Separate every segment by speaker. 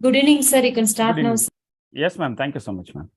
Speaker 1: Good evening, sir. You can start
Speaker 2: Good
Speaker 1: now.
Speaker 2: evening. Yes, ma'am. Thank you so much, ma'am.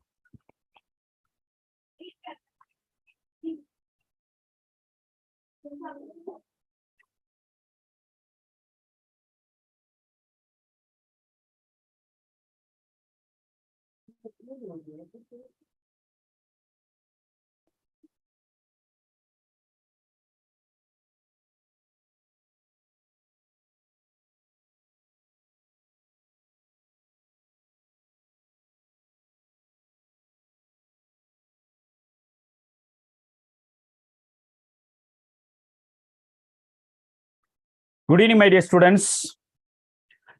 Speaker 2: Good evening, my dear students.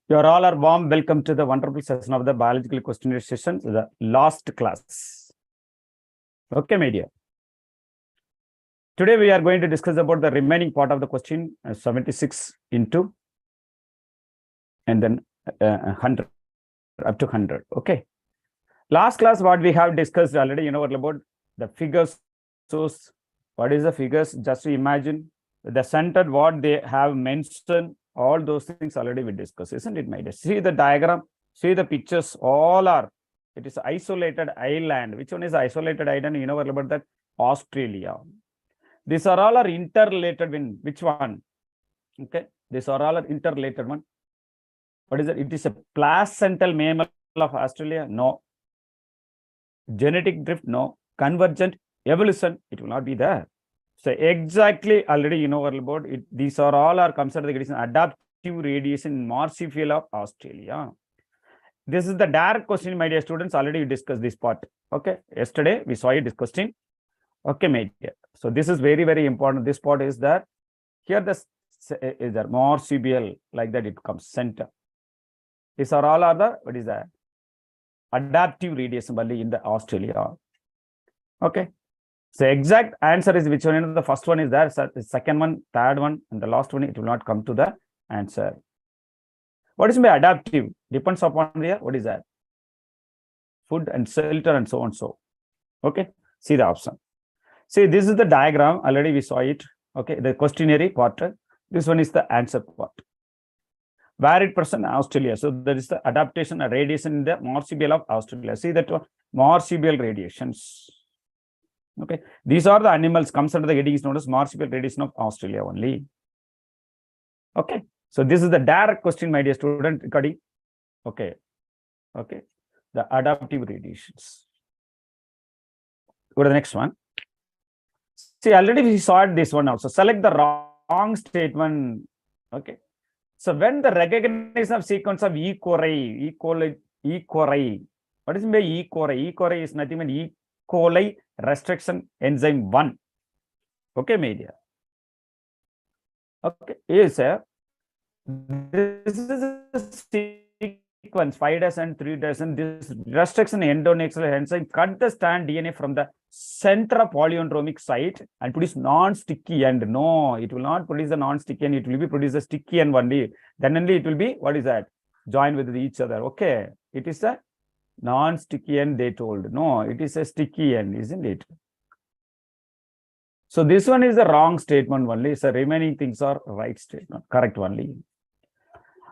Speaker 2: You are all are warm. Welcome to the wonderful session of the biological questionnaire session, the last class. Okay, my dear. Today we are going to discuss about the remaining part of the question, 76 into, and then 100, up to 100. Okay. Last class, what we have discussed already, about the figures. So, what is the figures? Just to imagine the center, what they have mentioned, all those things already we discussed, isn't it, my dear? See the diagram, see the pictures, all are, it is isolated island. Which one is isolated island? You know about that? Australia. These are all are interrelated in which one? Okay, these are all are interrelated one. What is it? It is a placental mammal of Australia? No. Genetic drift? No. Convergent evolution? It will not be there. So exactly already you know about it. These are all are considered the adaptive radiation marsupial of Australia. This is the direct question, my dear students. Already we discussed this part. Okay, yesterday we saw it discussed in. Okay, my dear. So this is very, very important. This part is that here the is there marsupial, like that it comes center. These are all are the what is that? Adaptive radiation only in the Australia. Okay. So exact answer is which one? The first one is there, the second one, third one, and the last one, it will not come to the answer. What is by adaptive? Depends upon the, what is that? Food and shelter and so on. So, okay, see the option. See, this is the diagram. Already we saw it. Okay, the questionnaire part. This one is the answer part. Varied person Australia. So there is the adaptation and radiation in the marsupial of Australia. See that one, marsupial radiations. Okay, these are the animals comes under the heading is known as marsupial radiation of Australia only. Okay, so this is the direct question, my dear student, regarding. Okay, okay, the adaptive radiations. Go to the next one. See, already we saw this one also. Select the wrong statement. Okay, so when the recognition of sequence of E. coli, what is mean by E. coli? E. coli is nothing but E. coli restriction enzyme 1. Okay, media. Okay, yes, sir. This is a sequence 5 days and 3 days, and this restriction endonuclear enzyme cut the strand DNA from the center of polyandromic site and produce non-sticky end. No, it will not produce the non-sticky end, it will be produce a sticky end only. Then only it will be, what is that? Join with each other. Okay, it is a non-sticky end, they told. No, it is a sticky end, isn't it? So this one is the wrong statement only. So remaining things are right statement, correct only.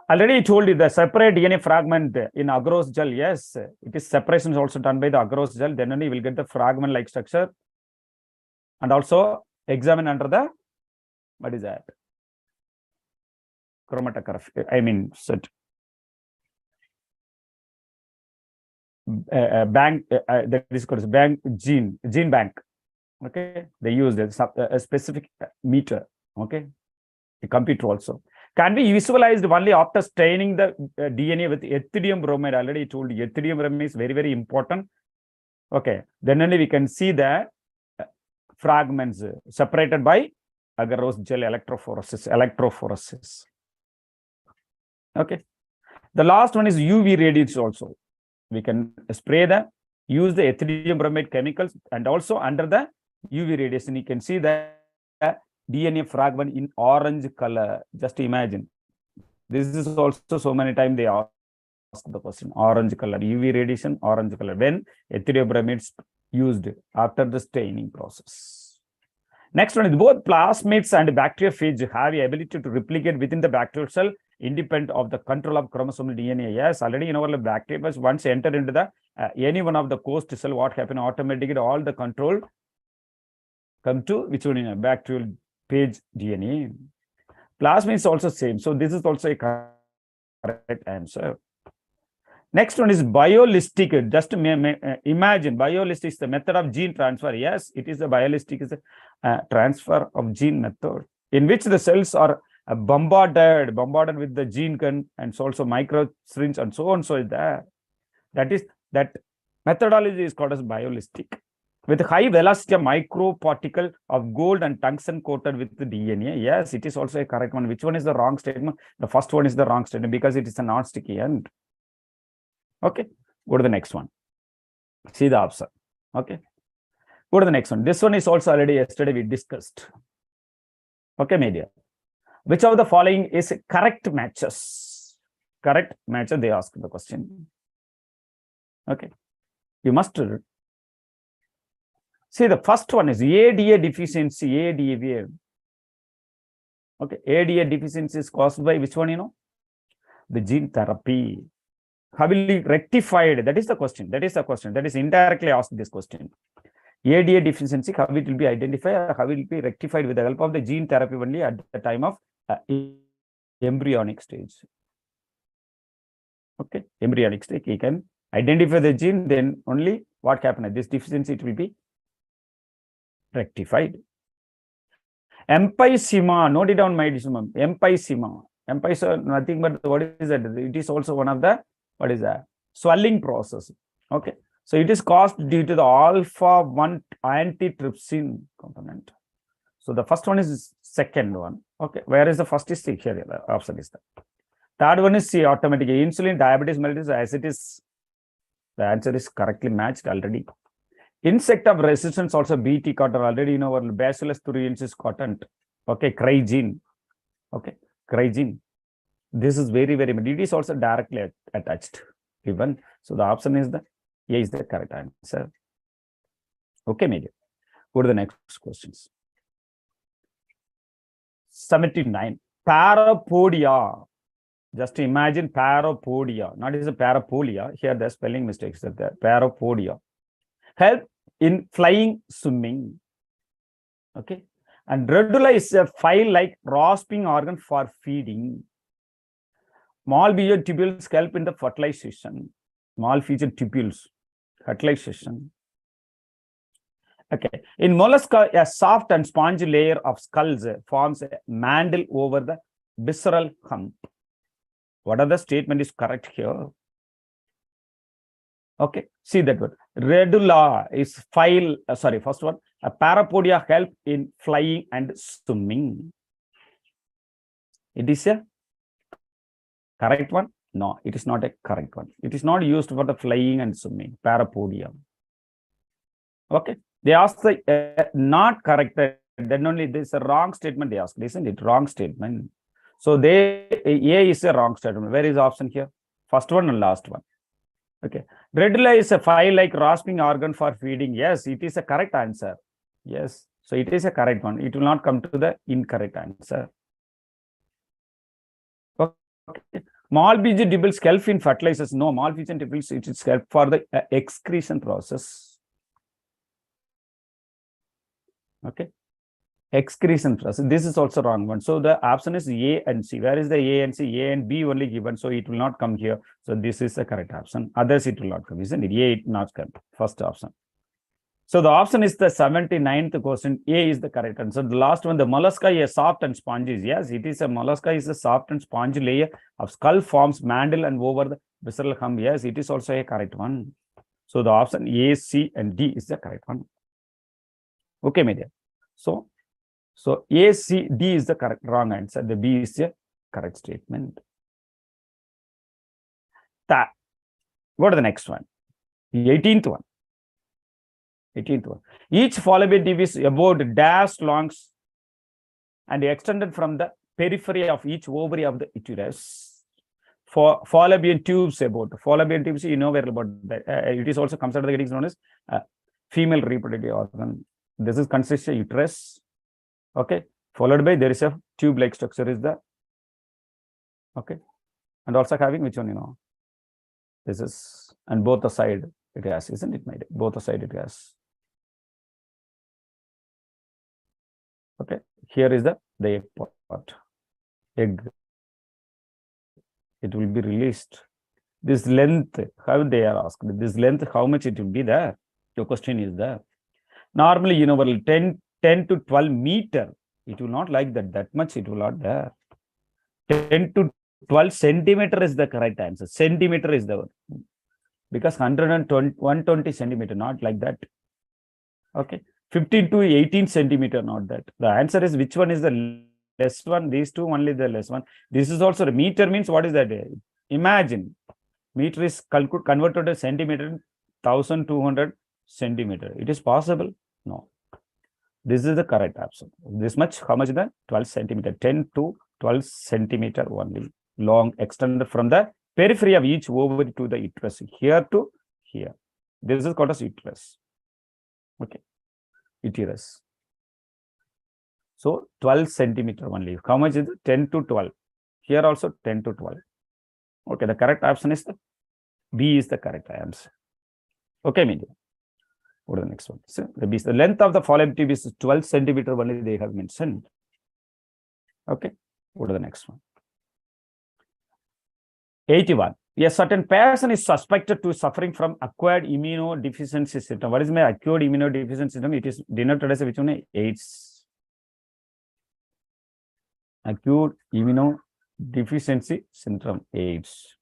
Speaker 2: Already told you the separate DNA fragment in agarose gel. Yes, it is separation is also done by the agarose gel. Then only you will get the fragment-like structure. And also examine under the, what is that? Chromatography. I mean, set. Bank, that is called bank gene bank. Okay, they use a specific meter. Okay, the computer also can be visualized only after staining the DNA with ethidium bromide. Already told you ethidium bromide is very, very important. Okay, then only we can see the fragments separated by agarose gel electrophoresis. Okay, the last one is UV radiance also. We can spray use the ethidium bromide chemicals, and also under the UV radiation, you can see the DNA fragment in orange color. Just imagine. This is also so many times they ask the question, orange color, UV radiation, orange color, when ethidium bromide is used after the staining process. Next one is both plasmids and bacteriophage have the ability to replicate within the bacterial cell independent of the control of chromosomal DNA. Yes, already you know bacteria once enter into the any one of the host cell, what happen automatically all the control come to which one in a bacterial page DNA. Plasmid is also same. So this is also a correct answer. Next one is biolistic. Just imagine biolistic is the method of gene transfer. Yes, it is the biolistic is a transfer of gene method in which the cells are bombarded with the gene gun and so also micro syringe and so on. So is there. That methodology is called as biolistic. With high velocity of microparticle of gold and tungsten coated with the DNA. Yes, it is also a correct one. Which one is the wrong statement? The first one is the wrong statement because it is a non-sticky end. Okay, go to the next one. See the option. Okay, go to the next one. This one is also already yesterday we discussed. Okay, media. Which of the following is correct matches? Correct matches, they ask the question. Okay, you must see the first one is ADA deficiency, ADA. Okay, ADA deficiency is caused by which one, you know? The gene therapy. How will be rectified? That is the question. That is the question. That is indirectly asked this question. ADA deficiency, how it will be identified, how it will be rectified with the help of the gene therapy only at the time of embryonic stage. Okay, embryonic stage, you can identify the gene, then only what happened? This deficiency, it will be rectified. Emphysema, note it down, my dismum. Emphysema. Emphysema, nothing but what is that? It is also one of the, what is that? Swelling process. Okay. So it is caused due to the alpha-1 antitrypsin component. So the first one is second one. Okay. Where is the first is C? Here, the option is that. Third one is C, automatically. Insulin, diabetes mellitus, as it is. The answer is correctly matched already. Insect of resistance also BT cotton already, you know, Bacillus thuringiensis cotton. Okay, cry gene. Okay, cry gene. This is very, very, it is also directly attached. Given. So the option is the A is the correct answer. Okay, maybe. Go to the next questions. 79. Parapodia. Just imagine parapodia. Not is a parapolia. Here the spelling mistakes are there. Parapodia. Help in flying, swimming. Okay. And radula is a file-like rasping organ for feeding. Malpighian tubules help in the fertilization. Malpighian tubules, fertilization. Okay. In mollusca, a soft and spongy layer of skulls forms a mantle over the visceral hump. What are the statement is correct here? Okay, see that one. Radula is file, first one. A parapodia help in flying and swimming. It is a correct one? No, it is not a correct one. It is not used for the flying and swimming. Parapodia. Okay, they asked the not corrected. Then only this is a wrong statement they asked, isn't it? Wrong statement. So A is a wrong statement. Where is the option here? First one and last one. Okay. Radula is a file-like rasping organ for feeding. Yes, it is a correct answer. Yes. So it is a correct one. It will not come to the incorrect answer. Okay. Malpighian tubules help in fertilizers. No, Malpighian tubules, it is help for the excretion process. Okay. Excretion process. This is also wrong one. So the option is A and C. Where is the A and C? A and B only given. So it will not come here. So this is the correct option. Others it will not come. Isn't it? A it not come. First option. So the option is the 79th question. A is the correct answer. The last one, the mollusca is soft and spongy. Yes, it is a mollusca is a soft and spongy layer of skull forms mantle and over the visceral hump. Yes, it is also a correct one. So the option A, C, and D is the correct one. Okay, media. So A, C, D is the correct wrong answer. The B is the correct statement. Go to the next one. The 18th one. 18th one. Each fallopian tube is about dash long and extended from the periphery of each ovary of the uterus. For fallopian tubes, you know where about that. It is also comes under the getting known as female reproductive organ. This is consists of uterus. Okay, followed by there is a tube-like structure is the Okay. And also having which one, this is, and both the side it has, isn't it, my dear? Both the side it has. Okay. Here is the egg part. Egg. It will be released. This length, how they are asked, this length, how much it will be there? The question is there. Normally, 10 to 12 meter. It will not like that much, it will not there. 10 to 12 centimeter is the correct answer. Centimeter is the one. Because 120 centimeter, not like that. Okay. 15 to 18 centimeter, not that. The answer is which one is the less one? These two, only the less one. This is also the meter means what is that? Imagine. Meter is converted to centimeter, 1200 centimeter. It is possible? No. This is the correct option. This much, how much is that? 12 centimeter, 10 to 12 centimeter only. Long extended from the periphery of each ovary to the uterus. Here to here. This is called as uterus. Okay. Uterus. So 12 centimeter only. How much is it? 10 to 12. Here also 10 to 12. Okay, the correct option is the B is the correct answer. Okay, media. Go to the next one. So the length of the fallopian tube is 12 centimeter only they have mentioned. Okay, go to the next one. 81. A certain person is suspected to suffering from acquired immunodeficiency syndrome. What is my acquired immunodeficiency syndrome? It is denoted as which one? AIDS. Acute immunodeficiency syndrome, AIDS.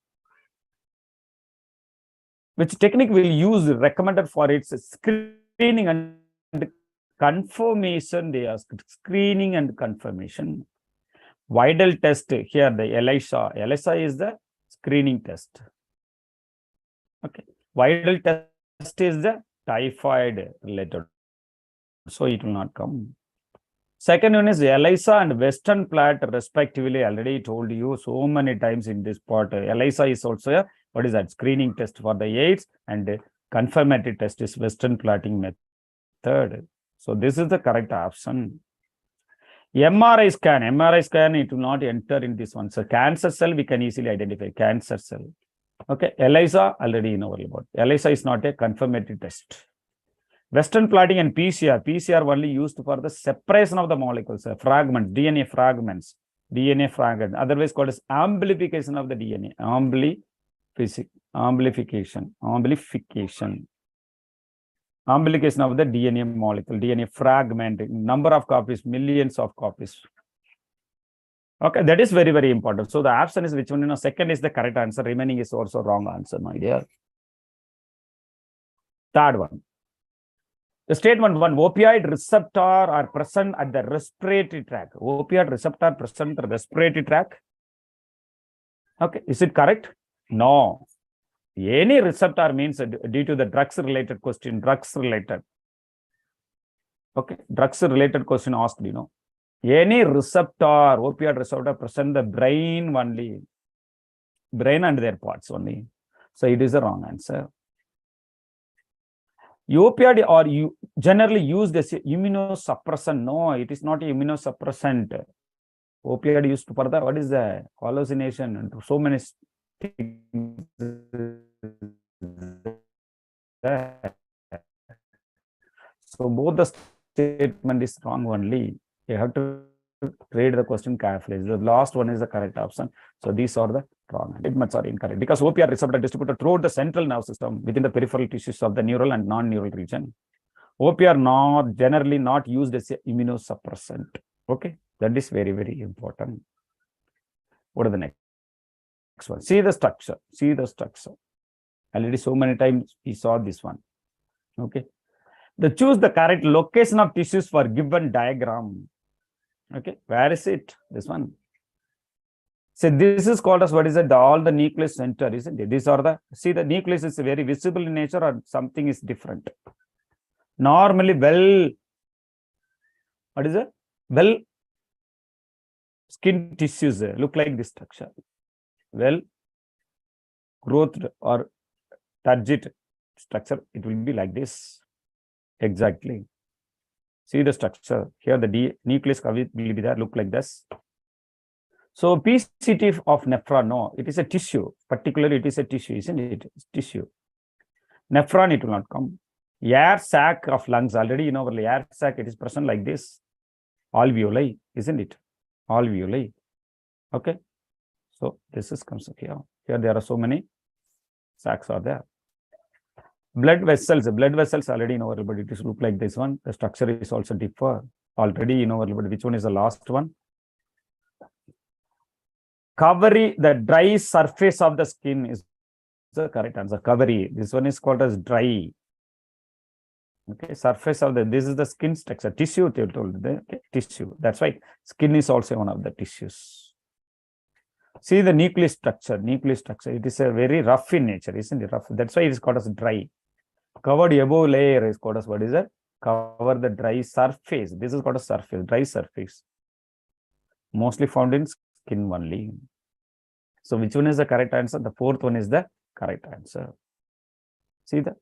Speaker 2: Which technique will use recommended for its screening and confirmation? They ask screening and confirmation. Vital test here, the ELISA. ELISA is the screening test. Okay. Vital test is the typhoid related. So it will not come. Second one is ELISA and Western blot respectively. Already told you so many times in this part. ELISA is also a, what is that? Screening test for the AIDS, and confirmatory test is Western blotting method. So this is the correct option. MRI scan, it will not enter in this one. So cancer cell, we can easily identify cancer cell. Okay, ELISA, already you know about. ELISA is not a confirmatory test. Western blotting and PCR only used for the separation of the molecules, fragments, DNA fragments, otherwise called as amplification of the DNA, amplification of the DNA molecule, DNA fragment, number of copies, millions of copies. Okay, that is very, very important. So the option is which one? Second is the correct answer. Remaining is also wrong answer, my dear. Third one. The statement 1, opioid receptor are present at the respiratory tract. Opioid receptor present at the respiratory tract. Okay, is it correct? No. Any receptor means due to the drugs related question, drugs related. Okay, drugs related question asked, Any receptor, opioid receptor present the brain only. Brain and their parts only. So it is a wrong answer. Opioid are generally used as a immunosuppressant. No, it is not a immunosuppressant. Opioid used for the, what is the hallucination and so many things. So both the statement is wrong only. You have to read the question carefully. The last one is the correct option. So these are the wrong statements are incorrect because opioid receptor distributed throughout the central nerve system within the peripheral tissues of the neural and non-neural region. Opioid are generally not used as an immunosuppressant. Okay, that is very, very important. What are the next one? See the structure. See the structure. Already so many times we saw this one. Okay. Choose the correct location of tissues for given diagram. Okay, where is it? This one. So this is called as, what is it? All the nucleus center, isn't it? These are the, see the nucleus is very visible in nature or something is different. Normally what is it? Well skin tissues look like this structure. Well growth or turgid structure, it will be like this. Exactly. See the structure. Here the nucleus will be there, look like this. So PCT of nephron, no, it is a tissue. Particularly, it is a tissue, isn't it? It's tissue. Nephron, it will not come. Air sac of lungs, already you know, air sac, it is present like this. Alveoli, isn't it? Alveoli. Okay. So this is comes here. Here there are so many sacs are there. Blood vessels already you know, but it is look like this one. The structure is also differ. Already you know, but which one is the last one? Covering the dry surface of the skin is the correct answer. Covering. This one is called as dry. Okay, surface of the, this is the skin structure. Tissue, they told. Okay, tissue. That's right. Skin is also one of the tissues. See the nucleus structure. Nucleus structure. It is a very rough in nature, isn't it? Rough. That's why it is called as dry. Covered above layer is called as what is it? Cover the dry surface. This is called a surface, dry surface. Mostly found in skin only. So which one is the correct answer? The fourth one is the correct answer. See that?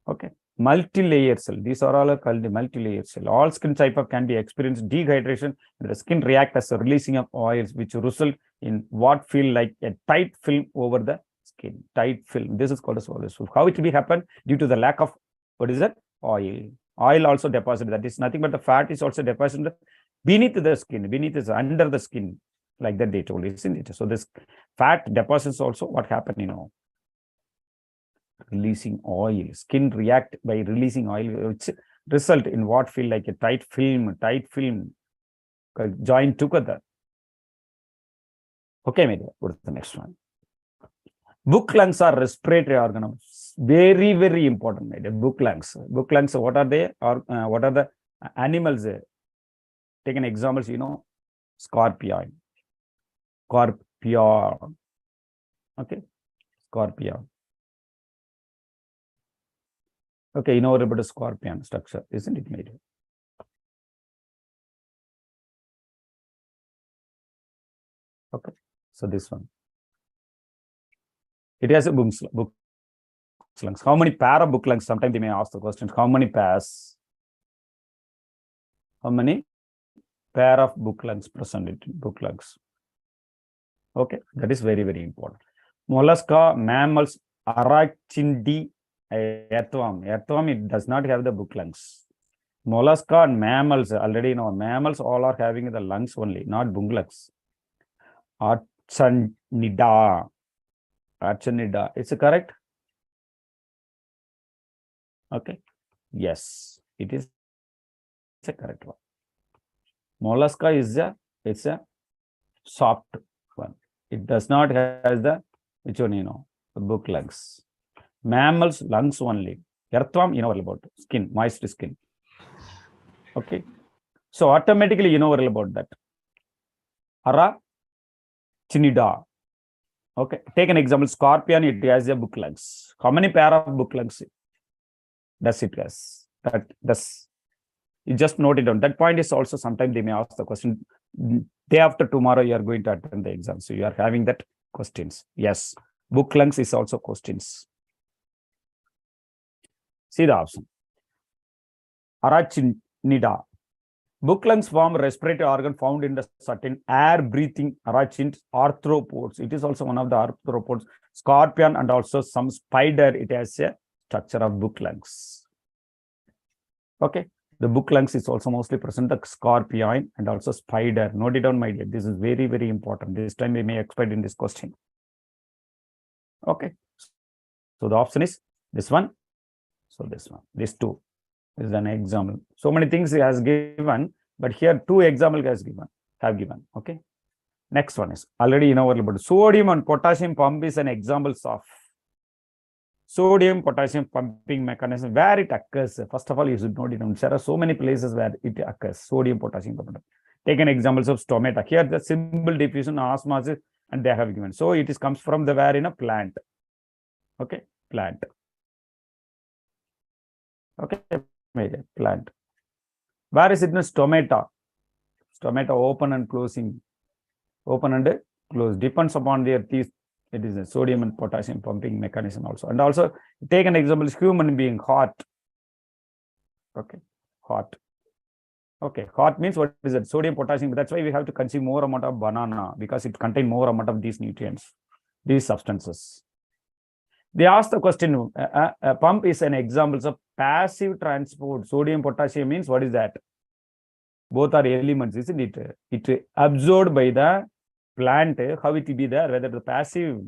Speaker 2: Okay. Multi-layer cell. These are all called the multi-layer cell. All skin type of can be experienced dehydration. The skin react as a releasing of oils, which result in what feel like a tight film over the skin. Tight film. This is called as oil. How it will happen? Due to the lack of, what is that? Oil. Oil also deposited. That is nothing but the fat is also deposited beneath the skin. Beneath is under the skin. Like that they told, isn't it? So this fat deposits also what happened, you know. Releasing oil. Skin react by releasing oil, which result in what feel like a tight film joined together. Okay, maybe go to the next one. Book lungs are respiratory organs. Very, very important. Maybe. Book lungs. Book lungs, what are they? Or what are the animals? Take an example, you know, scorpion. Scorpion. Okay, scorpion. Okay, you know about the scorpion structure, isn't it, made? Okay, so this one. It has a book lungs. How many pair of book lungs? Sometimes they may ask the question, how many pairs? How many pair of book lungs present in book lungs? Okay, that is very, very important. Mollusca, mammals, arachnidae, earthworm. Earthworm, it does not have the book lungs. Mollusca and mammals, already you know, mammals all are having the lungs only, not book lungs. Arachnida. Arachnida. Is it correct? Okay. Yes, it is the correct one. Mollusca is it's a soft one. It does not have the, which one, you know, the book lungs. Mammals, lungs only. Earthworm, you know about skin, moist skin. Okay. So automatically, you know about that. Arachnida. Okay. Take an example. Scorpion, it has a book lungs. How many pair of book lungs does it has? That's you just note it down. That point is also sometimes they may ask the question. Day after tomorrow, you are going to attend the exam. So you are having that questions. Yes. Book lungs is also questions. See the option. Arachnida. Book lungs form respiratory organ found in the certain air-breathing arachnids, arthropods. It is also one of the arthropods. Scorpion and also some spider. It has a structure of book lungs. Okay. The book lungs is also mostly present the scorpion and also spider. Note it down, my dear. This is very, very important. This time we may expect in this question. Okay. So the option is this one. So this one. These two is an example. So many things he has given, but here two examples have given. Okay. Next one is already you know about sodium and potassium pump is an examples of sodium potassium pumping mechanism where it occurs. First of all, you should note it down. There are so many places where it occurs. Sodium potassium pumping. Take an examples of stomata. Here the simple diffusion osmosis and they have given. So it is comes from the where in a plant. Okay, plant. Okay, plant. Where is it in a stomata? Stomata open and closing. Open and close. Depends upon their teeth. It is a sodium and potassium pumping mechanism also. And also take an example, human being, heart. Okay, heart. Okay, hot means what is it? Sodium, potassium. That's why we have to consume more amount of banana because it contains more amount of these nutrients, these substances. They asked the question, a pump is an example of passive transport. Sodium, potassium means what is that? Both are elements, isn't it? It absorbed by the plant. How it will be there? Whether the passive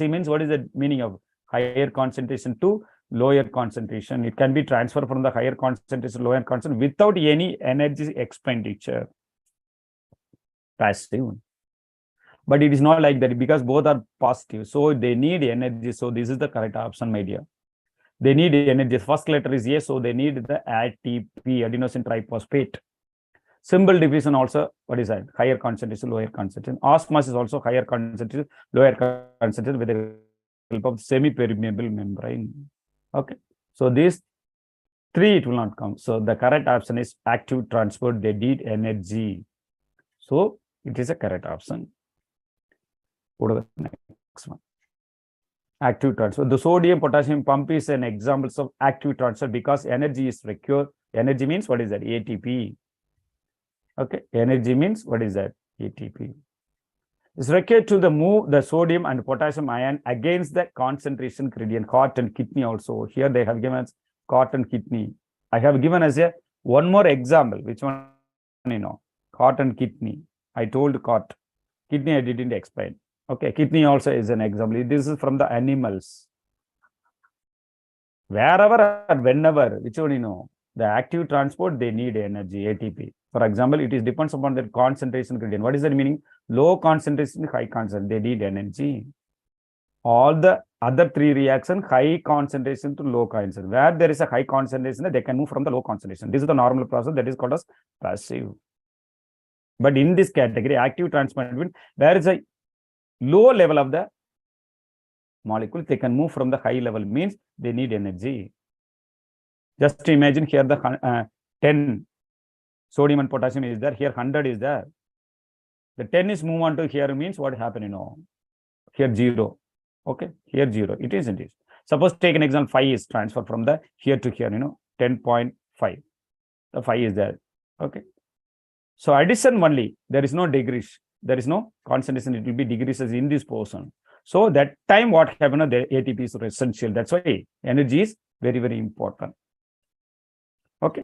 Speaker 2: means what is the meaning of higher concentration to lower concentration? It can be transferred from the higher concentration to lower concentration without any energy expenditure. Passive. But it is not like that because both are positive. So they need energy. So this is the correct option, my dear. They need energy. First letter is A, so they need the ATP, adenosine triphosphate. Symbol diffusion also, what is that? Higher concentration, lower concentration. Osmosis is also higher concentration, lower concentration with the help of semi-permeable membrane. Okay. So these three, it will not come. So the correct option is active transport. They need energy. So it is a correct option. Go to the next one. Active transfer. The sodium potassium pump is an example of active transfer because energy is required. Energy means what is that? ATP. Okay, energy means what is that? ATP. It's required to move the sodium and potassium ion against the concentration gradient. Heart and kidney also. Here they have given us heart and kidney. I have given as a one more example. Which one? Heart and kidney. I told heart. Kidney I didn't explain. Okay, kidney also is an example. This is from the animals. Wherever and whenever, which one the active transport, they need energy, ATP. For example, it is depends upon the concentration gradient. What is the meaning? Low concentration, high concentration, they need energy. All the other three reactions, high concentration to low concentration. Where there is a high concentration, they can move from the low concentration. This is the normal process that is called as passive. But in this category, active transport, where is a low level of the molecule, they can move from the high level, means they need energy. Just imagine here the 10 sodium and potassium is there, here 100 is there. The 10 is move on to here means what happened, here 0. Okay, here 0. It isn't it. Suppose take an example, 5 is transferred from the here to here, 10.5. The 5 is there. Okay. So addition only, there is no degrees. There is no concentration, it will be decreases in this portion. So that time what happened, the ATP is essential. That's why energy is very, very important. Okay.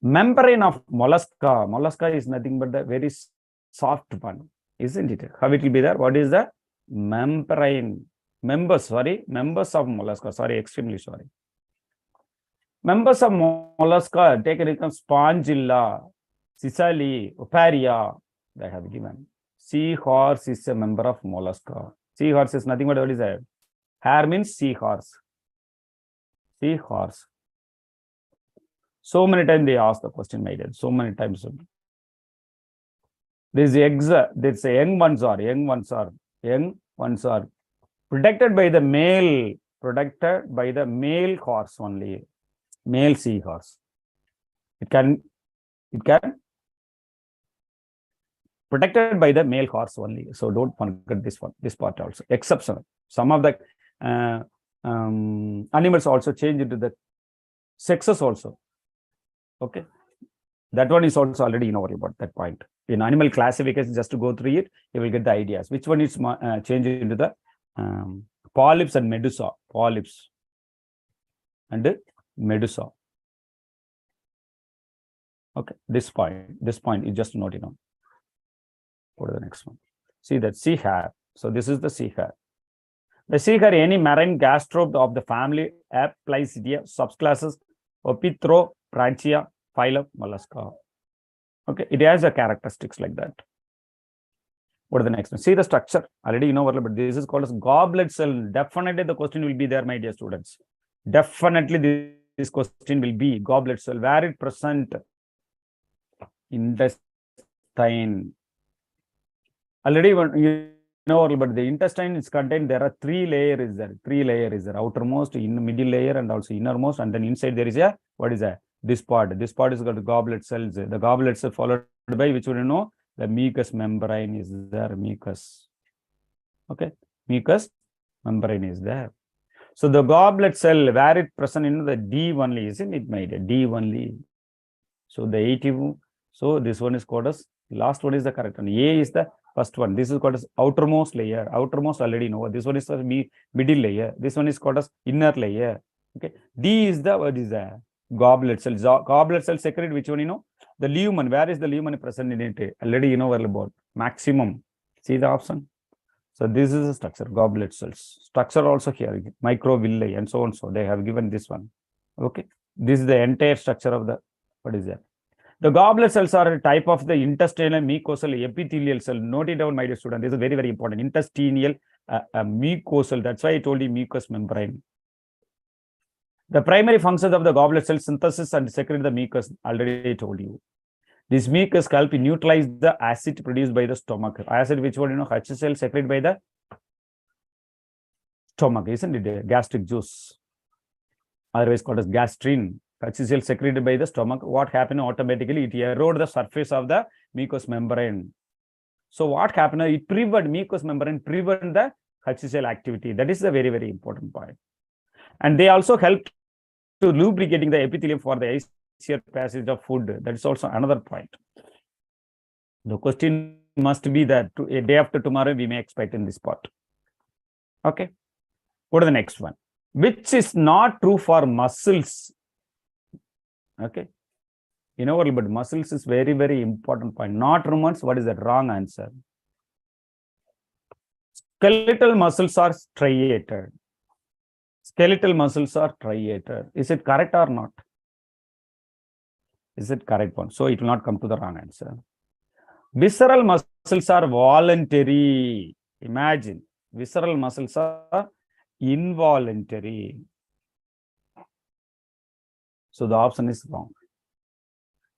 Speaker 2: Membrane of mollusca. Mollusca is nothing but the very soft one, isn't it? How it will be there? What is the membrane? Members of mollusca. Sorry, extremely sorry. Members of mollusca, take an example, Spongilla, Sicily, Oparia, they have given. Seahorse is a member of mollusca. Seahorse is nothing but what is that? Hare means seahorse. Seahorse. So many times they ask the question, my dear. So many times. These eggs, this young ones are protected by the male horse only, male seahorse. It can protected by the male horse only. So don't forget this part also. Exception. Some of the animals also change into the sexes also. Okay. That one is also already about that point. In animal classification, just to go through it, you will get the ideas. Which one is changed into the polyps and medusa. Polyps and medusa. Okay. This point is just note, Go to the next one. See that sea hare. So this is the sea hare. The sea hare, any marine gastropod of the family Aplysidia, subclasses Opithropranchia, phylum mollusca. Okay, it has a characteristics like that. Go to the next one. See the structure. Already but this is called as goblet cell. Definitely the question will be there, my dear students. Definitely this question will be goblet cell. Where it present? Intestine. Already but the intestine is contained, there are three layers there. Outermost, middle layer, and also innermost, and then inside there is a, what is that? This part is called goblet cells. The goblet cell followed by which one the mucous membrane is there, mucus. Okay, mucous membrane is there. So the goblet cell, where it present the D only, isn't it, made D only? So the 80, so this one is called as, last one is the correct one. A is the first one. This is called as outermost layer. Outermost already know. This one is the middle layer. This one is called as inner layer. Okay. D is the, what is the goblet cell. Goblet cell secrete, which one you know? The lumen. Where is the lumen present in it? Already you know well about maximum. See the option. So this is the structure, goblet cells. Structure also here, microvilli and so on. So they have given this one. Okay. This is the entire structure of the, what is that? The goblet cells are a type of the intestinal mucosal epithelial cell. Note it down, my dear student. This is very, very important. Intestinal mucosal. That's why I told you mucous membrane. The primary functions of the goblet cell, synthesis and secrete the mucus. Already I told you. This mucus help neutralize the acid produced by the stomach. Acid, which one you know, HCl secreted by the stomach, isn't it? Gastric juice, otherwise called as gastrin. HCl secreted by the stomach. What happened automatically? It erode the surface of the mucous membrane. So what happened? It prevent mucous membrane, prevent the HCl activity. That is the very, very important point. And they also help to lubricating the epithelium for the passage of food. That is also another point. The question must be that a day after tomorrow we may expect in this part. Okay. Go to the next one. Which is not true for muscles? Okay. You know what, but muscles is very, very important point. Not rumors. What is the wrong answer? Skeletal muscles are striated. Skeletal muscles are striated. Is it correct or not? Is it correct one? So it will not come to the wrong answer. Visceral muscles are voluntary. Imagine, visceral muscles are involuntary. So the option is wrong.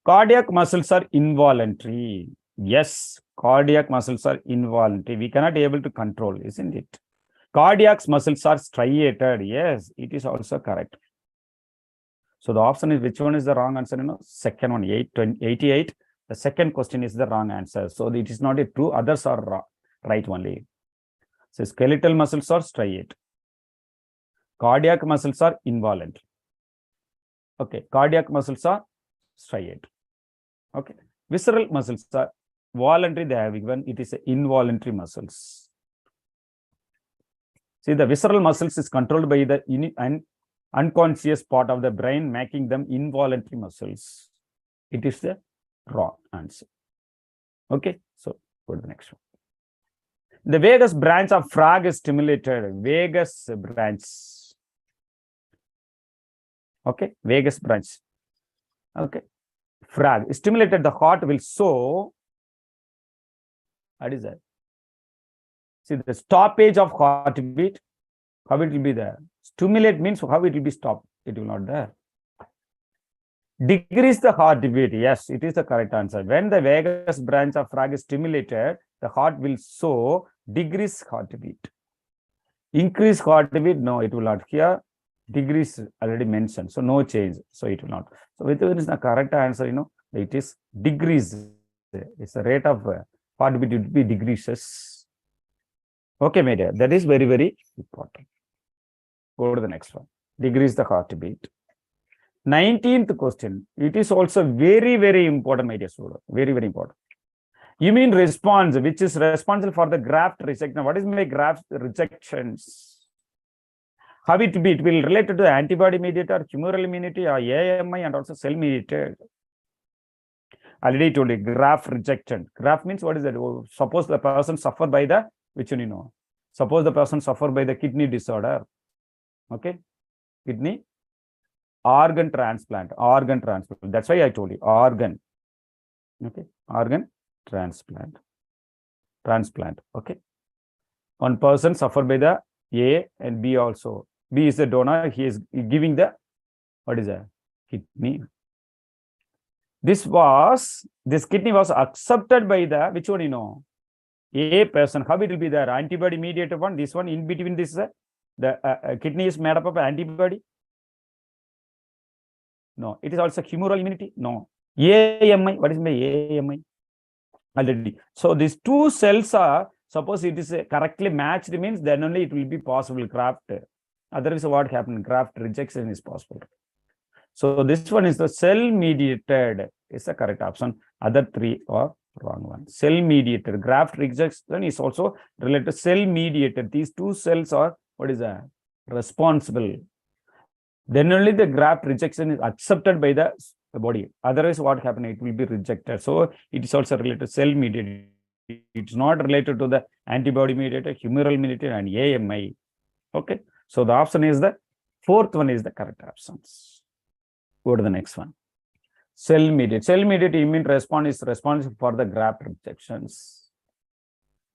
Speaker 2: Cardiac muscles are involuntary. Yes, cardiac muscles are involuntary. We cannot be able to control, isn't it? Cardiac muscles are striated. Yes, it is also correct. So the option is, which one is the wrong answer? You know, second one, 88. The second question is the wrong answer. So it is not a true. Others are right only. So skeletal muscles are striated. Cardiac muscles are involuntary. Okay, cardiac muscles are striated. Okay, visceral muscles are voluntary. They have given it is involuntary muscles. See, the visceral muscles is controlled by the unconscious part of the brain, making them involuntary muscles. It is the wrong answer. Okay, so go to the next one. The vagus branch of frog is stimulated. Vagus branch. Okay, vagus branch. Okay, frog stimulated. The heart will sow. What is that? See, the stoppage of heartbeat. How it will be there? Stimulate means how it will be stopped. It will not there. Decrease the heartbeat. Yes, it is the correct answer. When the vagus branch of frog is stimulated, the heart will so decrease heartbeat. Increase heartbeat, no, it will not. Here, decrease already mentioned. So no change. So it will not. So which is the correct answer, you know, it is decrease. It's the rate of heartbeat will be decreases. Okay, my dear, that is very, very important. Go to the next one. Decrease the heartbeat. 19th question. It is also very, very important, my dear student. Very, very important. Immune response, which is responsible for the graft rejection. What is my graft rejections? How it be? It will relate to the antibody mediator, humoral immunity, or AMI, and also cell mediated. Already told you, graft rejection. Graft means what is that? Oh, suppose the person suffer by the, which one you know? Suppose the person suffer by the kidney disorder. Okay, kidney organ transplant. That's why I told you organ. Okay, organ transplant. Okay, one person suffered by the A and B also. B is the donor. He is giving the, what is that? Kidney. This kidney was accepted by the, which one you know? A person. How it will be there? Antibody mediated one. This one in between this, the kidney is made up of antibody. No, it is also humoral immunity. No. AMI. What is my AMI? Already. So these two cells are, suppose it is correctly matched, means then only it will be possible graft. Otherwise, what happened? Graft rejection is possible. So this one is the cell mediated. is the correct option. Other three are wrong one. Cell mediated. Graft rejection is also related to cell mediated. These two cells are, what is that? Responsible. Then only the graft rejection is accepted by the body. Otherwise, what happens? It will be rejected. So it is also related to cell mediated. It's not related to the antibody mediated, humoral mediated, and AMI. Okay. So the option is the fourth one is the correct options. Go to the next one. Cell mediated. Cell mediated immune response is responsible for the graft rejections.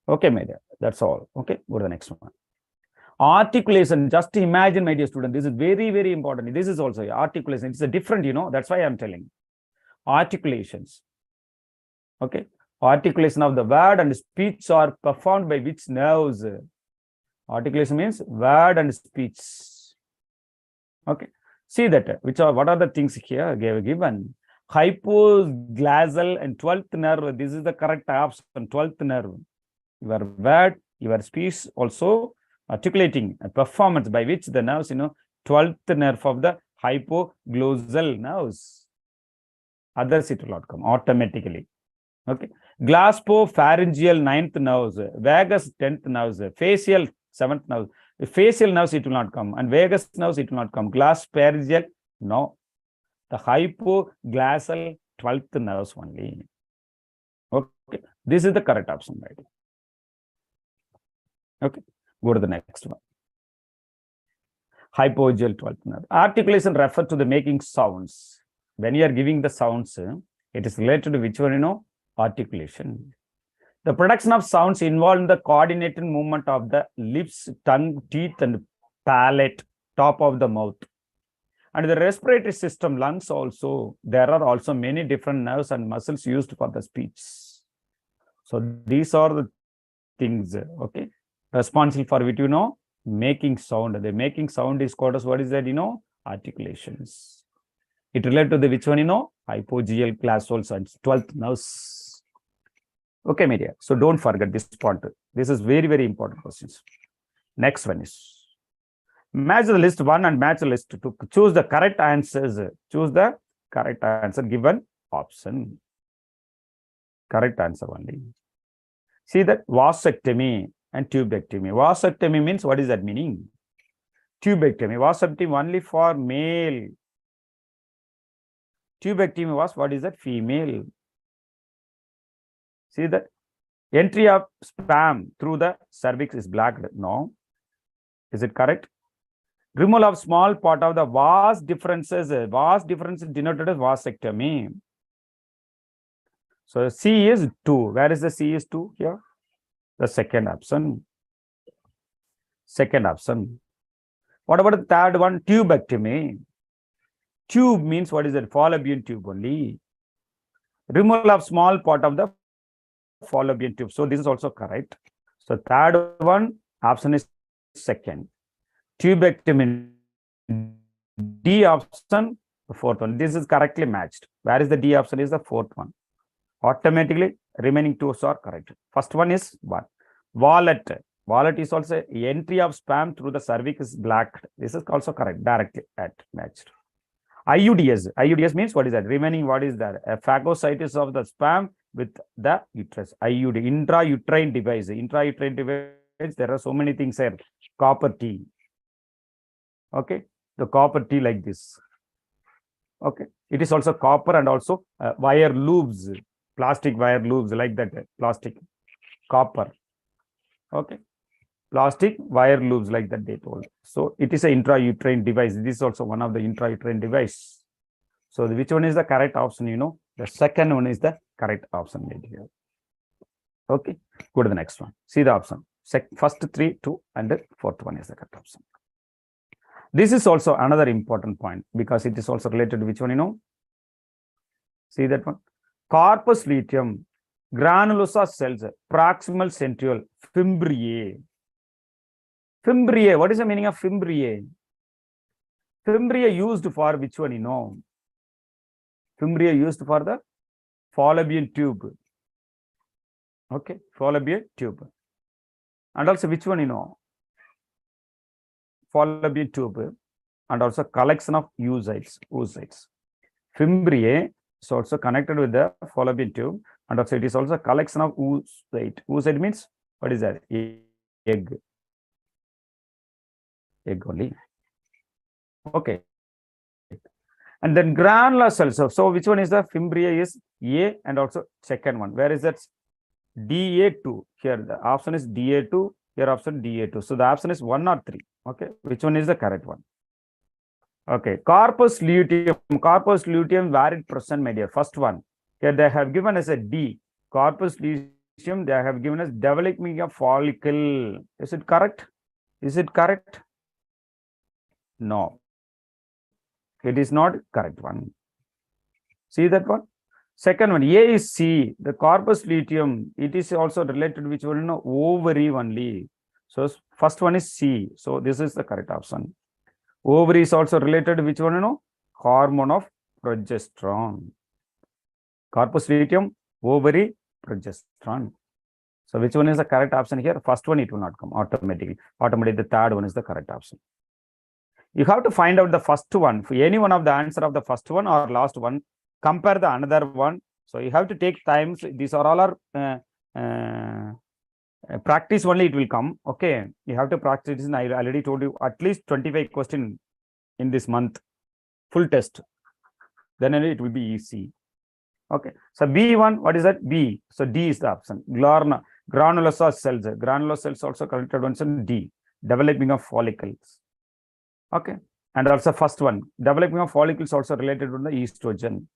Speaker 2: Okay, my dear. That's all. Okay. Go to the next one. Articulation. Just imagine, my dear student. This is very, very important. This is also articulation. It's a different, that's why I'm telling. Articulations. Okay. Articulation of the word and speech are performed by which nerves? Articulation means word and speech. Okay. See that. What are the things here given? Hypoglossal and 12th nerve. This is the correct option. 12th nerve. Your word, your speech also articulating a performance by which the nerves, 12th nerve of the hypoglossal nerves. Others it will not come automatically. Okay. Glossopharyngeal 9th nerves, vagus 10th nerves, facial 7th nerves. Facial nerves it will not come, and vagus nerves it will not come. Glossopharyngeal, no. The hypoglossal 12th nerves only. Okay. This is the correct option, right? Okay. Go to the next one. Hypoglossal 12th nerve. Articulation refers to the making sounds. When you are giving the sounds, it is related to which one, articulation. The production of sounds involved in the coordinated movement of the lips, tongue, teeth, and palate, top of the mouth. And the respiratory system, lungs also, there are also many different nerves and muscles used for the speech. So these are the things, okay, responsible for which, making sound. The making sound is called as, what is that, articulations. It relates to the which one, hypoglossal glossal and 12th nerves. Okay, media. So don't forget this point. This is very, very important questions. Next one is match the list 1 and match the list 2. Choose the correct answers. Choose the correct answer given option. Correct answer only. See that vasectomy and tubectomy. Vasectomy means, what is that meaning? Tubectomy. Vasectomy only for male. Tubectomy was, what is that? Female. See that entry of sperm through the cervix is blocked. No. Is it correct? Removal of small part of the vas differences. Vas differences denoted as vasectomy. So C is 2. Where is the C is 2 here? The second option. Second option. What about the third one? Tubectomy. Tube means, what is it? Fallopian tube only. Removal of small part of the fallopian tube. So this is also correct. So third one option is second. Tubectomy. D option, the fourth one. This is correctly matched. Where is the D option? Is the fourth one. Automatically remaining two are correct. First one is 1. Wallet. Wallet is also entry of sperm through the cervix is blocked. This is also correct. Directly matched. IUDs. IUDs means, what is that? Remaining, what is that? A phagocytosis of the sperm with the uterus. IUD, intrauterine device. Intrauterine device, there are so many things here. Copper T. Okay. The copper T like this. Okay. It is also copper and also wire loops. Plastic wire loops like that. Plastic. Copper. Okay. Plastic wire loops like that they told. So it is an intrauterine device. This is also one of the intrauterine device. So which one is the correct option? The second one is the correct option made here. Okay. Go to the next one. See the option. First 3, 2, and the fourth one is the correct option. This is also another important point because it is also related to which one, See that one. Corpus luteum, granulosa cells, proximal centriole, fimbriae. Fimbriae. What is the meaning of fimbriae? Fimbriae used for which one, Fimbriae used for the fallopian tube. Okay. Fallopian tube. And also which one, Fallopian tube. And also collection of oocytes. Fimbriae So also connected with the fallopian tube, and also it is also a collection of oocyte. Oocyte means what is that? Egg. Egg only. Okay. And then granular cells. So which one is the fimbriae is A, and also second one. Where is that? DA2. Here the option is DA2. Here option DA2. So the option is 1 or 3. Okay. Which one is the correct one? Okay. Corpus luteum. Corpus luteum, where it present, my dear? First one. Here they have given us a D. Corpus luteum, they have given us developing a follicle. Is it correct? Is it correct? No. It is not correct one. See that one? Second one, A is C. The corpus luteum, it is also related to which one? No, ovary only. So first one is C. So this is the correct option. Ovary is also related to which one? No, hormone of progesterone. Corpus luteum, ovary, progesterone. So which one is the correct option here? First one, it will not come automatically. Automatically, the third one is the correct option. You have to find out the first one. For any one of the answer of the first one or last one, compare the another one. So you have to take times. These are all our practice only. It will come. Okay, you have to practice. And I already told you at least 25 questions in this month, full test. Then it will be easy. Okay. So B1, what is that? B. So D is the option. Granulosa cells. Granular cells also connected ones in D. Developing of follicles. Okay. And also first one, developing of follicles also related to the estrogen.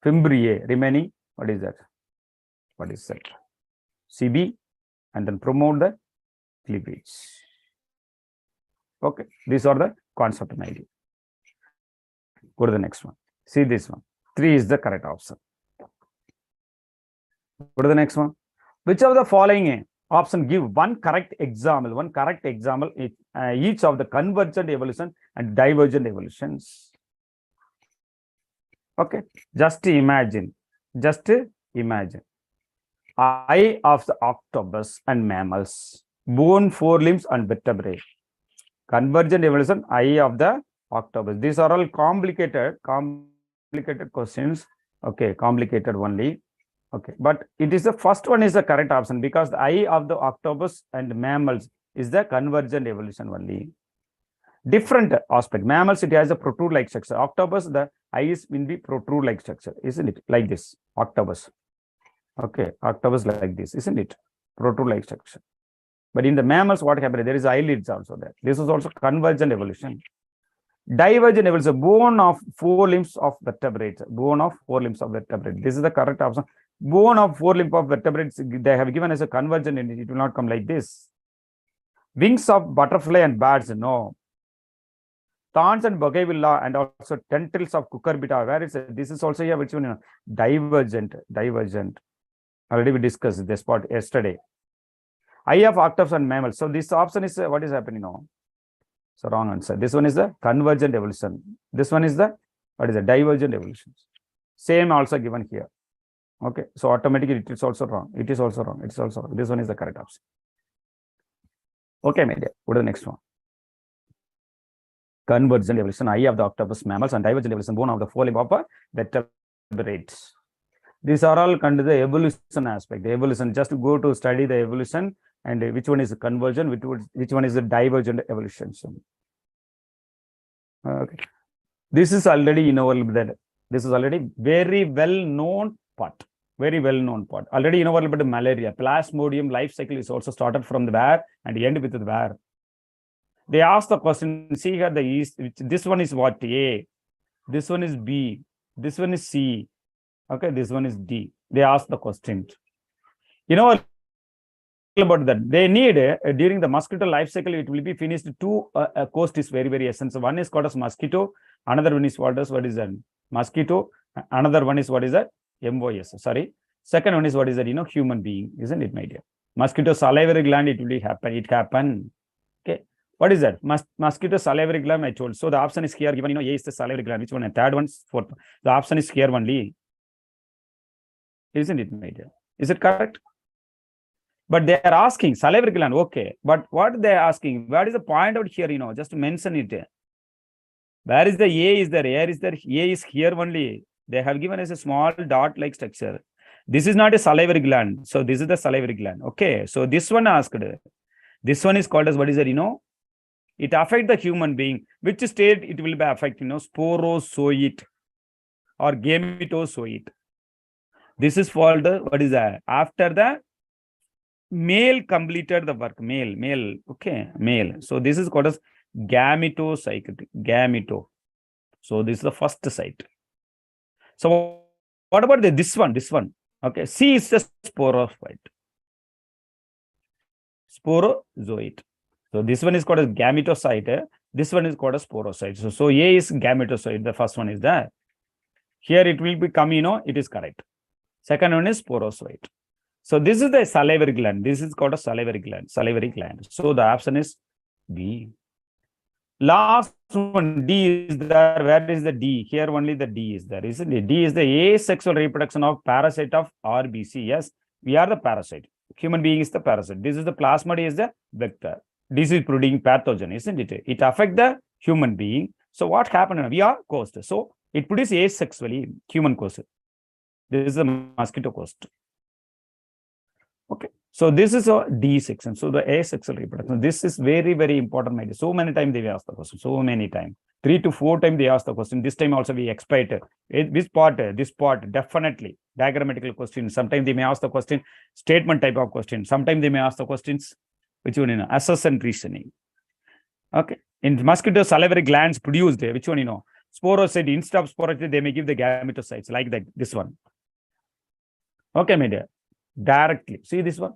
Speaker 2: Fimbriae remaining, what is that? What is that? CB, and then promote the cleavage. Okay. These are the concept and idea. Go to the next one. See this one. 3 is the correct option. Go to the next one. Which of the following option give one correct example? One correct example each of the convergent evolution and divergent evolutions. Okay, just imagine. Eye of the octopus and mammals, bone, forelimbs, and vertebrae. Convergent evolution, eye of the octopus. These are all complicated questions. Okay, complicated only. Okay, but it is the first one is the correct option because the eye of the octopus and mammals is the convergent evolution only. Different aspect. Mammals, it has a protrude-like structure. Octopus, the eyes will be protrude-like structure, isn't it? Like this, octopus. Okay, octopus like this, isn't it? Protrude-like structure. But in the mammals, what happened? There is eyelids also there. This is also convergent evolution. Divergent evolution, bone of 4 limbs of vertebrates. Bone of 4 limbs of vertebrates. This is the correct option. Bone of 4 limbs of vertebrates, they have given as a convergent, and it will not come like this. Wings of butterfly and birds, no. Thorns and bougainvillea and also tentacles of cucurbita. Where is it? This is also here, which one? Divergent. Already we discussed this part yesterday. Eye of octopus and mammals. So this option is what is happening now? So wrong answer. This one is the convergent evolution. This one is the what is the divergent evolution. Same also given here. Okay, so automatically it is also wrong. It is also wrong. It's also wrong. This one is the correct option. Okay, my dear. Go to the next one. Convergent evolution, eye of the octopus, mammals, and divergent evolution, bone of the 4 limb of vertebrates. These are all under the evolution aspect. The evolution, just to go to study the evolution and which one is the convergent, which one is the divergent evolution. Okay, this is already this is already very well known part. Very well known part. Already you know about the malaria. Plasmodium life cycle is also started from the where and end with the where. They ask the question, see here the yeast, this one is what? A, this one is B, this one is C, okay, this one is D. They ask the question. You know about that. They need, during the mosquito life cycle, it will be finished 2 coast is very, very essential. One is called as mosquito, another one is what is that? Mosquito, another one is what is that? MOS, sorry. Second one is what is that? You know, human being, isn't it, my dear? Mosquito salivary gland, it will happen, it happen. Okay. What is that? Mosquito salivary gland, I told. So the option is here given, you know, A is the salivary gland. Which one? And third one, fourth. The option is here only. Isn't it, my dear? Is it correct? But they are asking salivary gland, okay. But what they are asking, what is the point out here, you know, just to mention it. Where is the A is there? Where is there? A is here only. They have given us a small dot-like structure. This is not a salivary gland. So this is the salivary gland. Okay. So this one asked. This one is called as, what is that? It affects the human being. Which state it will be affecting? Sporozoite or gametozoite. This is called, what is that? After the male completed the work. Male. Okay. Male. So this is called as gametocyte. Gameto. So this is the first site. So what about this one? This one. Okay. C is the sporophyte. Sporozoite. So this one is called as gametocyte. This one is called as sporocyte. So A is gametocyte. The first one is there. Here it will become, it is correct. Second one is sporozoite. So this is the salivary gland. This is called a salivary gland. Salivary gland. So the option is B. Last one, D is there. Where is the D? Here only the D is there, isn't it? D is the asexual reproduction of parasite of RBC. Yes, we are the parasite. Human being is the parasite. This is the plasmid is the vector. Disease-producing pathogen, isn't it? It affects the human being. So what happened? We are coast. So it produces asexually human coast. This is the mosquito coast. Okay. So this is a D section. So the asexual reproduction. This is very, very important, my dear. So many times they ask the question. So many times. 3 to 4 times they ask the question. This time also we expect this part, definitely. Diagrammatical question. Sometimes they may ask the question, statement type of question. Sometimes they may ask the questions, which one, assess and reasoning. Okay. In mosquito salivary glands produced, which one, sporocyte, instead of sporocyte, they may give the gametocytes like that. This one. Okay, my dear. Directly. See this one.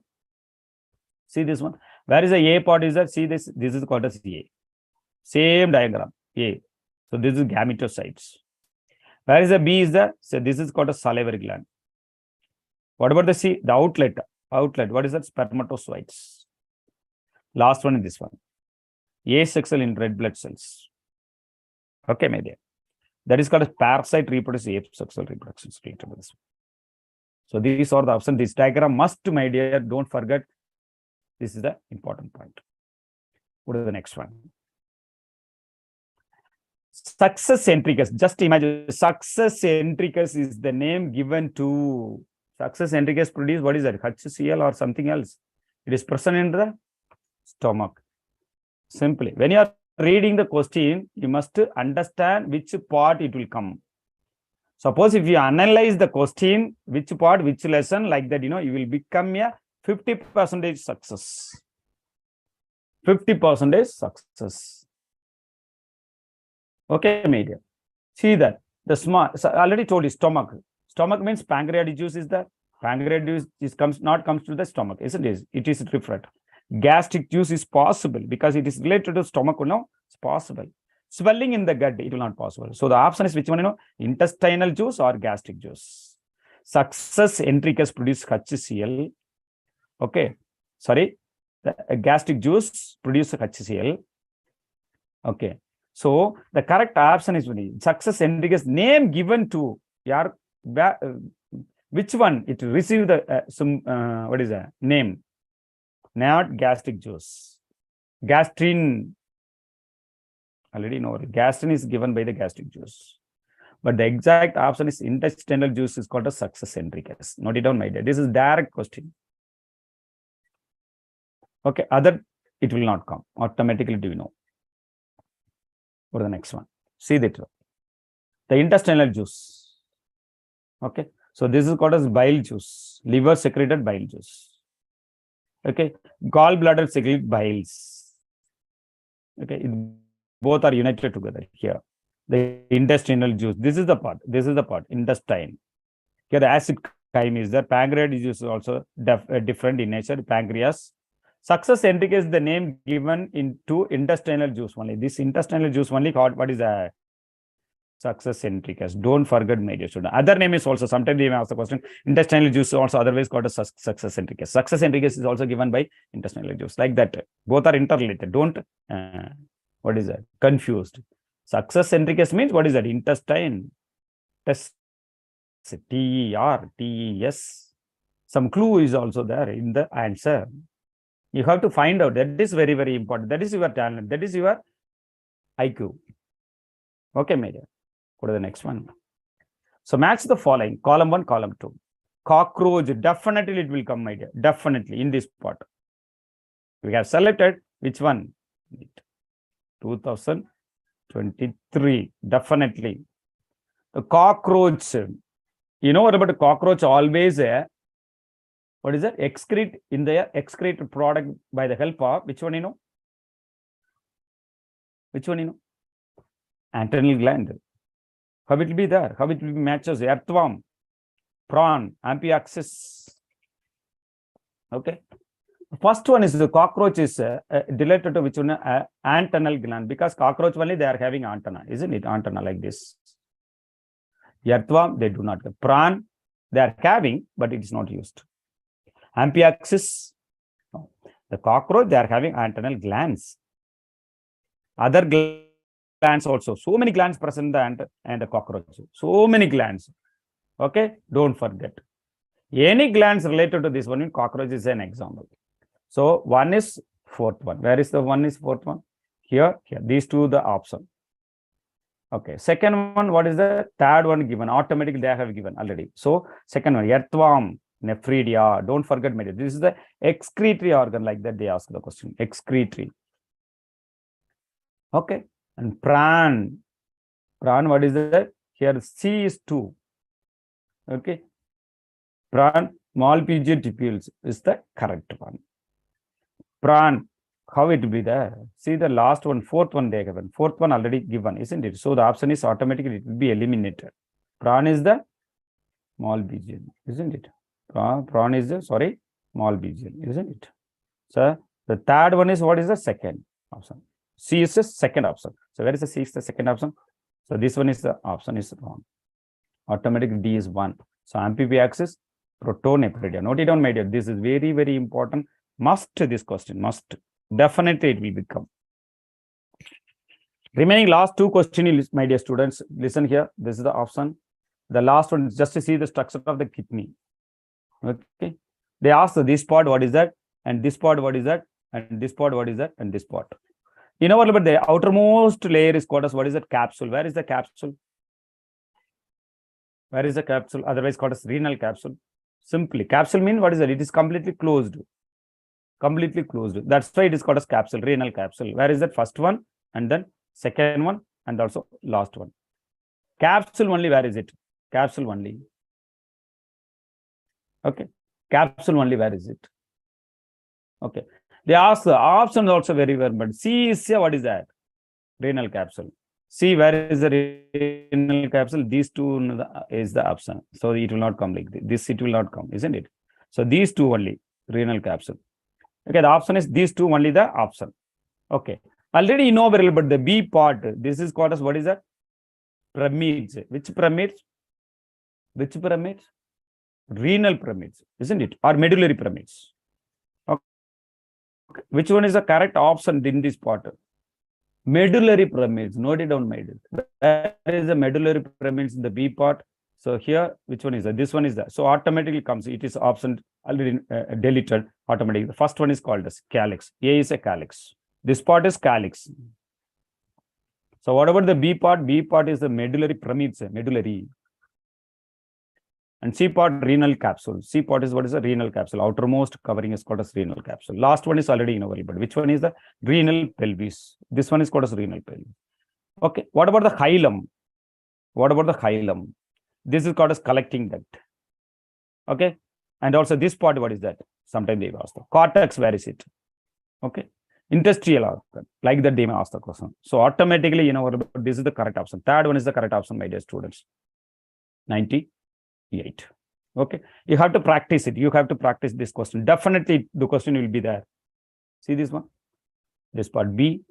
Speaker 2: See this one. Where is the A part is that? See this. This is called as A. Same diagram. A. So this is gametocytes. Where is the B is the? So this is called a salivary gland. What about the C? The outlet. Outlet. What is that? Spermatozoites. Last one is this one. Asexual in red blood cells. Okay, my dear. That is called as parasite reproduce asexual reproduction. So these are the options. This diagram must, my dear, don't forget. This is the important point. Go to the next one. Success centricus. Just imagine, success centricus is the name given to success centricus produce. What is that? HCl or something else? It is present in the stomach. Simply, when you are reading the question, you must understand which part it will come. Suppose if you analyze the question, which part, which lesson, like that, you will become a 50% success. 50% success. Okay, media. See that the smart. So I already told you stomach. Stomach means pancreatic juice is there. Pancreatic juice comes to the stomach, isn't it? It is different. Gastric juice is possible because it is related to stomach. No, it's possible. Swelling in the gut, it will not possible. So the option is which one? Intestinal juice or gastric juice. Success entericus produce HCl. Okay, sorry, the gastric juice produce HCl. Okay, so the correct option is success entericus name given to which one it received the what is that name? Not gastric juice. Gastrin. Already know gastrin is given by the gastric juice, but the exact option is intestinal juice is called a success entericus. Note it down, my dear. This is direct question. Okay, other it will not come automatically. Do you know? For the next one, see that the intestinal juice. Okay, so this is called as bile juice, liver secreted bile juice. Okay, gallbladder secrete biles. Okay, both are united together here. The intestinal juice. This is the part. This is the part. Intestine. Here the acid chyme is there. Pancreatic juice is also different in nature. Pancreas. Success entericus is the name given into intestinal juice only. This intestinal juice only called, what is that? Success entericus. Don't forget, my dear student. Other name is also, sometimes they may ask the question, intestinal juice is also otherwise called a success entericus. Success entericus is also given by intestinal juice. Like that. Both are interrelated. Don't, what is that? Confused. Success entericus means what is that? Intestine. T-E-R-T-E-S. Some clue is also there in the answer. You have to find out. That is very, very important. That is your talent. That is your IQ. Okay, my dear. Go to the next one. So match the following, column 1, column 2. Cockroach, definitely it will come, my dear, definitely in this part. We have selected which one? 2023, definitely. The cockroach, you know what about the cockroach? Always what is that? Excrete in the excrete product by the help of which one, you know? Which one, you know? Antennal gland. How it will be there? How it will be matches? Earthworm, prawn, amphioxus. Okay. First one is the cockroach is related to which one? Antennal gland, because cockroach only they are having antenna, isn't it? Antenna like this. Earthworm, they do not. Prawn, they are having, but it is not used. Amphioxus, no. The cockroach, they are having antennal glands. Other glands also. So many glands present in the and the cockroach. So many glands. Okay, don't forget. Any glands related to this one in cockroach is an example. So one is fourth one. Where is the one is fourth one? Here, here. These two the option. Okay. Second one, what is the third one given? Automatically they have given already. So second one, earthworm, nephridia. Don't forget, my dear. This is the excretory organ, like that they ask the question. Excretory. Okay. And prawn. Prawn, what is that? Here C is 2. Okay. Prawn, Malpighian tipules is the correct one. Prawn, how it will be there? See the last one, fourth one they given. Fourth one already given, isn't it? So the option is automatically it will be eliminated. Prawn is the Malpighian, isn't it? Prawn is the, sorry, Malpighian, isn't it? So the third one is, what is the second option? C is the second option. So where is the C is the second option? So this one is the option is wrong. Automatic D is 1. So amphioxus, protonephridia. Note it down, my dear. This is very, very important. Must this question, must. Definitely it will become. Remaining last two questions, my dear students, listen here. This is the option. The last one is just to see the structure of the kidney. Okay. They ask this part, what is that? And this part, what is that? And this part, what is that? And this part. You know what about the outermost layer is called as, what is that? Capsule. Where is the capsule? Where is the capsule? Otherwise called as renal capsule. Simply, capsule means what is that? It is completely closed. Completely closed. That's why it is called as capsule, renal capsule. Where is that? First one, and then second one, and also last one. Capsule only, where is it? Capsule only. Okay. Capsule only, where is it? Okay. They ask the options also very well, but C is, what is that? Renal capsule. C, where is the renal capsule? These two is the option. So it will not come like this. It will not come, isn't it? So these two only, renal capsule. Okay, the option is these two only the option. Okay. Already you know very well, but the B part, this is called as, what is that? Pyramids. Which pyramids? Which pyramids? Renal pyramids, isn't it? Or medullary pyramids. Okay. Which one is the correct option in this part? Medullary pyramids. Note it down, my dear. There is a medullary pyramids in the B part. So here, which one is that? This one is that. So automatically comes. It is option already deleted automatically. The first one is called as calyx. A is a calyx. This part is calyx. So what about the B part? B part is the medullary pyramids. Medullary. And C part, renal capsule. C part is, what is the renal capsule? Outermost covering is called as renal capsule. Last one is already innovative, but which one is the renal pelvis? This one is called as renal pelvis. Okay. What about the hilum? What about the hilum? This is called as collecting duct. Okay. And also this part, what is that? Sometimes they ask the cortex, where is it? Okay. Industrial organ. Like that they may ask the question. So automatically, you know, this is the correct option. Third one is the correct option, my dear students. 98. Okay. You have to practice it. You have to practice this question. Definitely the question will be there. See this one? This part B.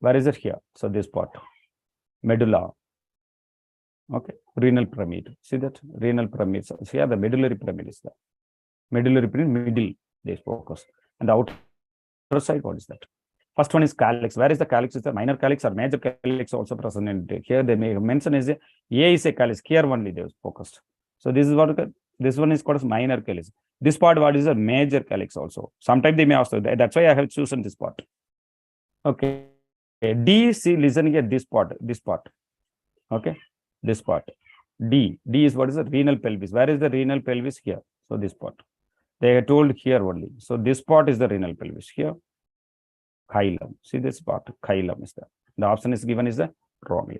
Speaker 2: Where is it here? So this part. Medulla. Okay. Renal pyramid. See that? Renal pyramid. So here the medullary pyramid is there. Medullary pyramid, middle. They focus. And the outer side, what is that? First one is calyx. Where is the calyx? Is the minor calyx or major calyx also present in it? Here they may mention is A is a calyx. Here only they focused. So this is what this one is called as minor calyx. This part, what is a major calyx also. Sometimes they may also. That's why I have chosen this part. Okay. D, C, listen here. This part. Okay. This part. D. D is what is the renal pelvis. Where is the renal pelvis? Here. So this part. They are told here only. So this part is the renal pelvis here. Xylem. See this part. Xylem is there. The option is given is the wrong.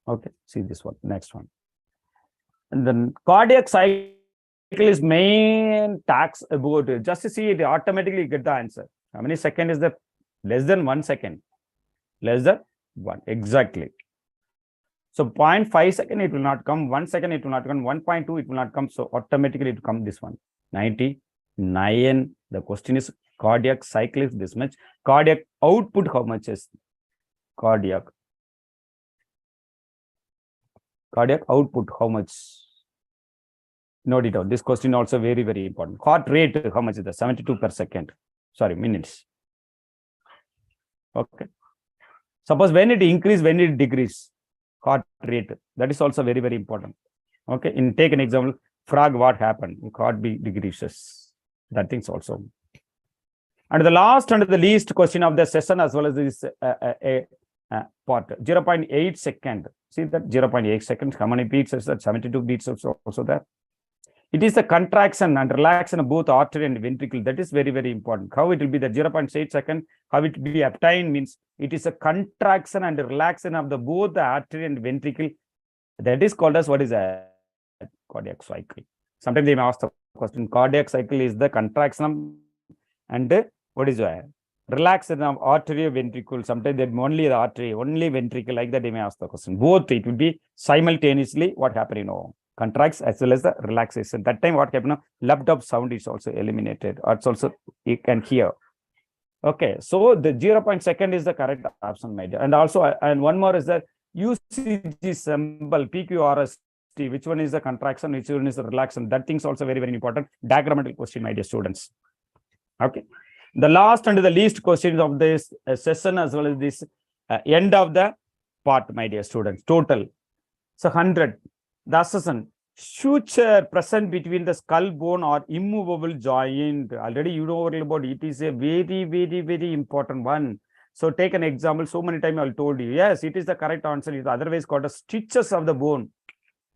Speaker 2: Okay. See this one. Next one. And then cardiac cycle is main tax about it. Just to see it, automatically get the answer. How many second is the less than 1 second? Less than 1. Exactly. So 0.5 second it will not come, 1 second it will not come, 1.2 it will not come. So automatically it will come this one. 99. The question is cardiac cycle is this much. Cardiac output, how much is cardiac? Cardiac output, how much? Note it out. This question also very, very important. Heart rate, how much is that? 72 per second. Sorry, minutes. Okay. Suppose when it increase, when it decrease, heart rate. That is also very, very important. Okay. In take an example, frog, what happened? Heart decreases. That thing's also. And the last and the least question of the session, as well as this part, 0.8 second. See that 0.8 seconds. How many beats is that? 72 beats also there. It is the contraction and relaxation of both artery and ventricle. That is very, very important. How it will be the 0.8 second, how it will be obtained means it is a contraction and relaxation of the both the artery and ventricle. That is called as what is a cardiac cycle. Sometimes they may ask the question, cardiac cycle is the contraction and what is a relaxation of artery or ventricle. Sometimes they only the artery, only ventricle, like that they may ask the question. Both it will be simultaneously what happened, you know. Contracts as well as the relaxation. That time what happened? Left up sound is also eliminated. It's also you can hear. Okay, so the 0.2 second is the correct option, my dear. And also, and one more is the UCG symbol PQRST. Which one is the contraction? Which one is the relaxation? That thing's also very, very important. Diagrammatic question, my dear students. Okay, the last and the least questions of this session, as well as this end of the part, my dear students. Total. So 100. The assessment, suture present between the skull bone or immovable joint. Already you know about it. It is a very, very, very important one. So take an example. So many times I told you, yes, it is the correct answer. It is otherwise called as stitches of the bone.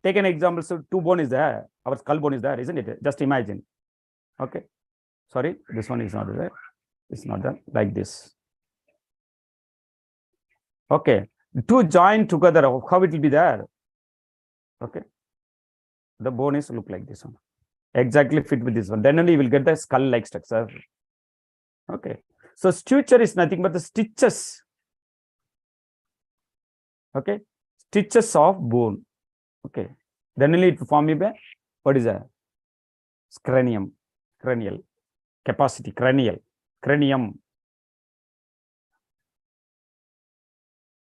Speaker 2: Take an example. So 2 bone is there. Our skull bone is there, isn't it? Just imagine. Okay. Sorry, this one is not there. It's not there. Like this. Okay. 2 joined together. How it will be there? Okay, the bone is look like this one, exactly fit with this one. Then only you will get the skull-like structure. Okay, so suture is nothing but the stitches. Okay, stitches of bone. Okay, then only it form a what is that? Cranium, cranial capacity, cranial, cranium,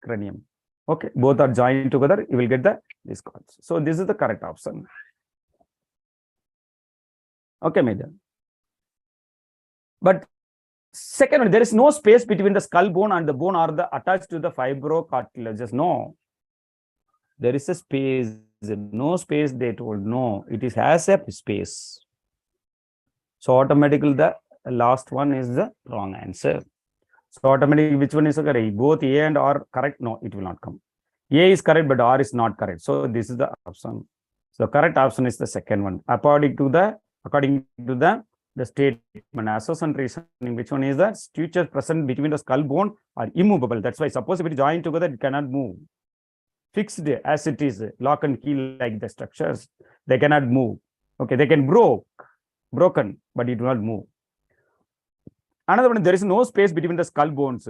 Speaker 2: cranium. Okay, both are joined together, you will get this cards. So this is the correct option. Okay, madam. But second, there is no space between the skull bone and the bone or the attached to the fibrocartilages. No, there is a space. No space, they told. No, it is has a space. So automatically the last one is the wrong answer. So automatically, which one is correct? Both A and R correct? No, it will not come. A is correct, but R is not correct. So this is the option. So correct option is the second one. According to the statement, association reasoning, which one is the sutures present between the skull bone are immovable. That's why suppose if it is joined together, it cannot move. Fixed as it is, lock and key like the structures, they cannot move. Okay, they can broken, but it will not move. Another one, there is no space between the skull bones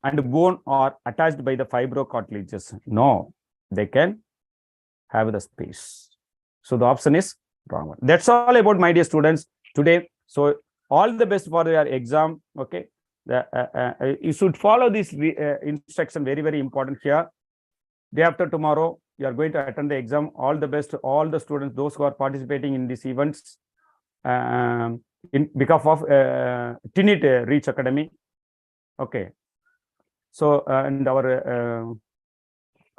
Speaker 2: and bone are attached by the fibrocartilages. No, they can have the space. So the option is wrong one. That's all about, my dear students, today. So all the best for your exam. Okay, you should follow this instruction. Very, very important here. Day after tomorrow, you are going to attend the exam. All the best to all the students, those who are participating in these events. In behalf of TNIIT Reach Academy. Okay, so and our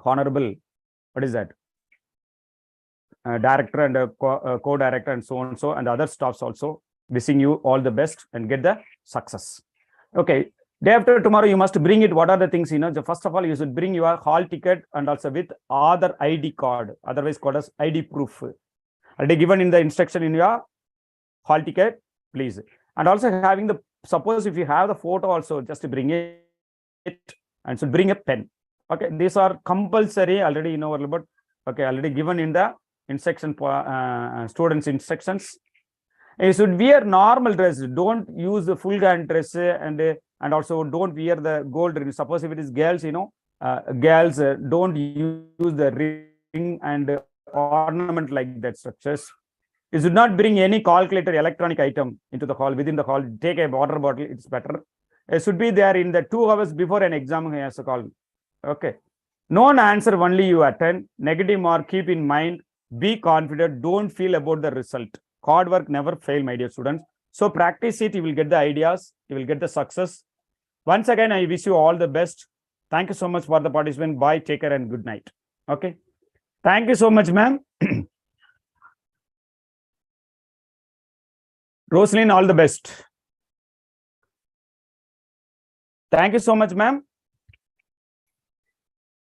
Speaker 2: honorable, what is that, director and co-director and so on, and other staffs also, wishing you all the best and get the success. Okay, Day after tomorrow, you must bring it. What are the things, first of all, you should bring your hall ticket and also with other ID card, otherwise called as ID proof. Already given in the instruction in your hall ticket, please. And also having the, suppose if you have the photo also, just bring it and should bring a pen. Okay, these are compulsory, already you know about, okay, already given in the instruction, students instructions. You should wear normal dress. Don't use the full hand dress, and also don't wear the gold ring. Suppose if it is girls, girls don't use the ring and ornament like that structures. You should not bring any calculator, electronic item into the hall. Within the hall, take a water bottle. It's better. It should be there in the 2 hours before an exam has a call. Okay. Known answer only you attend. Negative mark keep in mind. Be confident. Don't feel about the result. Hard work never fail, my dear students. So practice it. You will get the ideas. You will get the success. Once again, I wish you all the best. Thank you so much for the participant. Bye. Take care and good night. Okay. Thank you so much, ma'am. Rosaline, all the best. Thank you so much, ma'am.